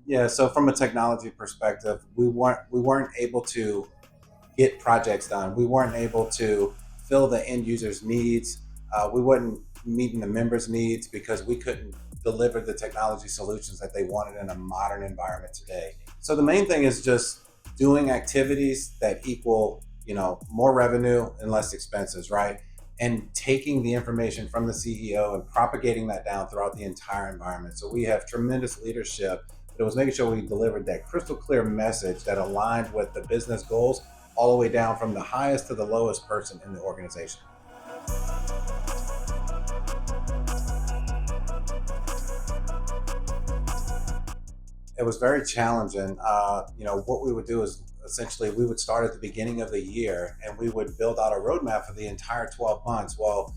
Yeah, so from a technology perspective, we weren't able to get projects done. We weren't able to fill the end user's needs. We weren't meeting the members' needs because we couldn't deliver the technology solutions that they wanted in a modern environment today. So the main thing is just doing activities that equal, more revenue and less expenses, right? And taking the information from the CEO and propagating that down throughout the entire environment. So we have tremendous leadership, but it was making sure we delivered that crystal clear message that aligned with the business goals all the way down from the highest to the lowest person in the organization. It was very challenging. What we would do is essentially we would start at the beginning of the year and we would build out a roadmap for the entire 12 months. Well,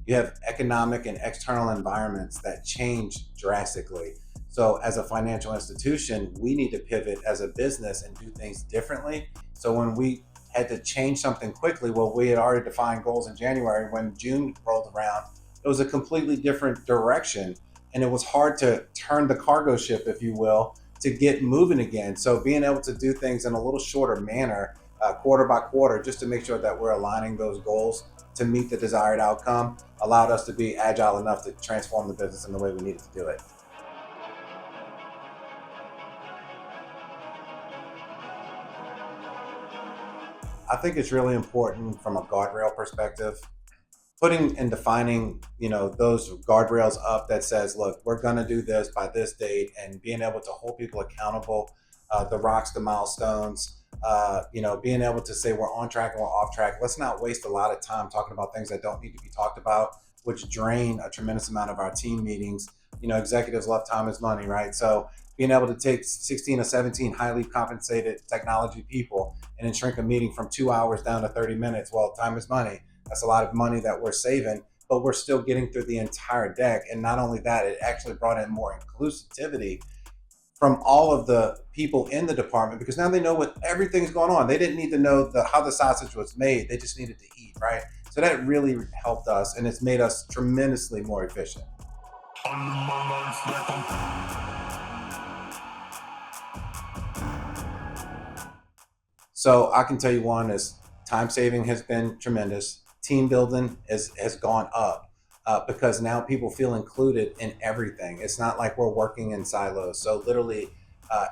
you have economic and external environments that change drastically. So, as a financial institution, we need to pivot as a business and do things differently. So, when we had to change something quickly, well, we had already defined goals in January. When June rolled around, it was a completely different direction. And it was hard to turn the cargo ship, if you will, to get moving again. So, being able to do things in a little shorter manner, quarter by quarter, just to make sure that we're aligning those goals to meet the desired outcome allowed us to be agile enough to transform the business in the way we needed to do it. I think it's really important from a guardrail perspective, putting and defining, those guardrails up that says, look, we're going to do this by this date, and being able to hold people accountable, the rocks, the milestones, being able to say we're on track and we're off track. Let's not waste a lot of time talking about things that don't need to be talked about, which drain a tremendous amount of our team meetings. Executives love time is money, right? So being able to take 16 or 17 highly compensated technology people and then shrink a meeting from 2 hours down to 30 minutes. Well, time is money. That's a lot of money that we're saving, but we're still getting through the entire deck. And not only that, it actually brought in more inclusivity from all of the people in the department because now they know what everything's going on. They didn't need to know how the sausage was made. They just needed to eat, right? So that really helped us and it's made us tremendously more efficient. So I can tell you one is time saving has been tremendous. Team building has gone up because now people feel included in everything. It's not like we're working in silos. So literally,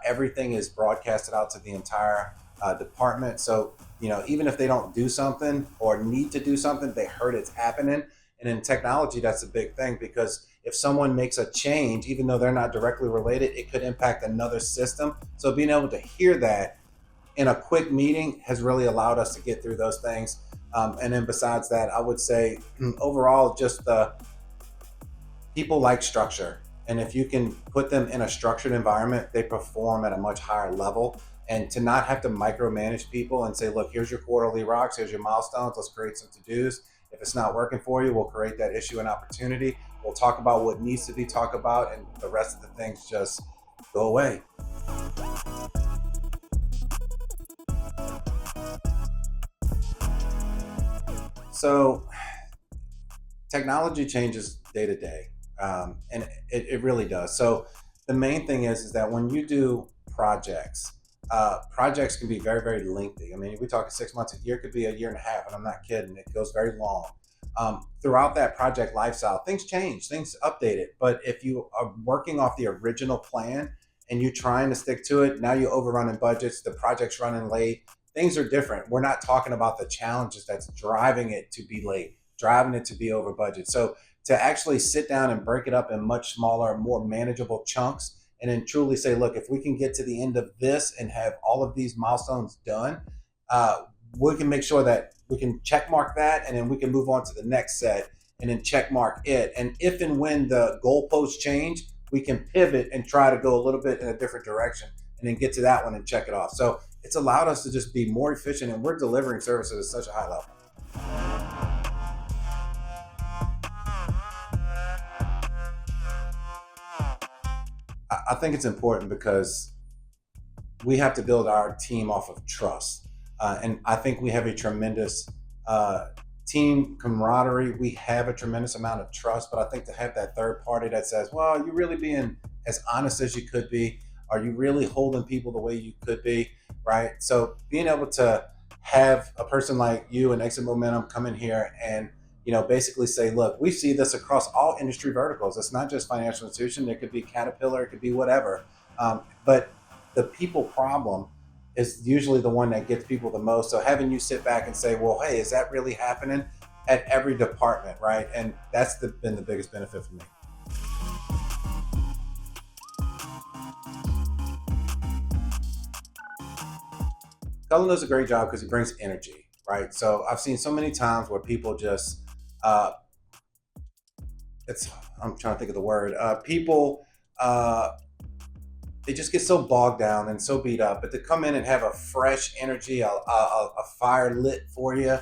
everything is broadcasted out to the entire department. So even if they don't do something or need to do something, they heard it's happening. And in technology, that's a big thing because if someone makes a change, even though they're not directly related, it could impact another system. So being able to hear that in a quick meeting has really allowed us to get through those things. And then besides that, I would say overall, just the people like structure. And if you can put them in a structured environment, they perform at a much higher level. And to not have to micromanage people and say, look, here's your quarterly rocks, here's your milestones, let's create some to dos. If it's not working for you, we'll create that issue and opportunity. We'll talk about what needs to be talked about, and the rest of the things just go away. So technology changes day to day, and it really does. So the main thing is that when you do projects, projects can be very very lengthy. I mean, we talk 6 months, a year could be a year and a half, and I'm not kidding. It goes very long. Throughout that project lifestyle, things change, things update it. But if you are working off the original plan and you're trying to stick to it, now you're overrunning budgets, the project's running late. Things are different. We're not talking about the challenges that's driving it to be late, driving it to be over budget. So to actually sit down and break it up in much smaller, more manageable chunks, and then truly say, look, if we can get to the end of this and have all of these milestones done, we can make sure that we can check mark that, and then we can move on to the next set and then check mark it. And if and when the goalposts change, we can pivot and try to go a little bit in a different direction and then get to that one and check it off. So it's allowed us to just be more efficient, and we're delivering services at such a high level. I think it's important because we have to build our team off of trust. And I think we have a tremendous uh, team camaraderie. We have a tremendous amount of trust, but I think to have that third party that says, well, you're really being as honest as you could be. Are you really holding people the way you could be, right? So being able to have a person like you and Exit Momentum come in here and basically say, look, we see this across all industry verticals. It's not just financial institution. It could be Caterpillar, it could be whatever. But the people problem is usually the one that gets people the most. So having you sit back and say, well, hey, is that really happening at every department, right? And that's been the biggest benefit for me. Cullen does a great job because he brings energy, right? So I've seen so many times where people just, uh, it's, I'm trying to think of the word, people, uh, they just get so bogged down and so beat up. But to come in and have a fresh energy, a fire lit for you,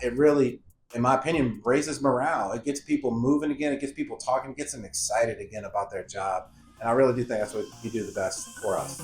it really, in my opinion, raises morale. It gets people moving again. It gets people talking. It gets them excited again about their job. And I really do think that's what you do the best for us.